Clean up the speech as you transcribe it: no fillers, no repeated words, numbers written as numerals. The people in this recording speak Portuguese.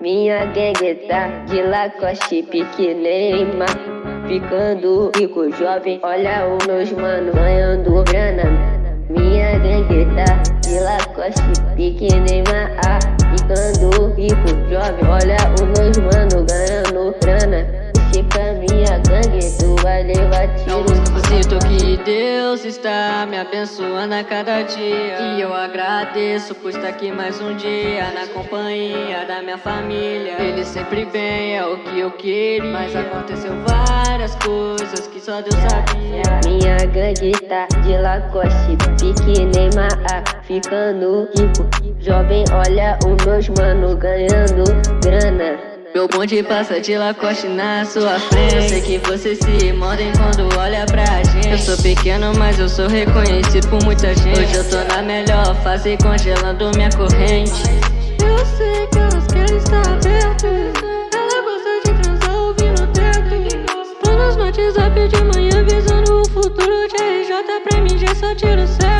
Minha gangue tá de Lacoste, pique Neymar, ficando rico, jovem. Olha os meus mano ganhando grana. Minha gangue tá de Lacoste, pique Neymar, ficando rico, jovem. Olha os meus mano ganhando grana. Chica minha gangue, tu vai levar tiro. Sinto que Deus está me abençoando a cada dia, e eu agradeço por estar aqui mais um dia na companhia da minha família. Ele sempre vem, é o que eu queria, mas aconteceu várias coisas que só Deus sabia. Minha gangue tá de Lacoste, pique Neymar, ficando rico, jovem. Olha os meus mano ganhando grana. Meu bonde passa de Lacoste na sua frente. Eu sei que vocês se mordem quando olha pra gente. Eu sou pequeno, mas eu sou reconhecido por muita gente. Hoje eu tô na melhor fase, congelando minha corrente. Eu sei que elas querem estar perto. Ela gosta de transar ouvindo o teto. Planos no WhatsApp de manhã visando o futuro de RJ. Pra mim já só tiro certo.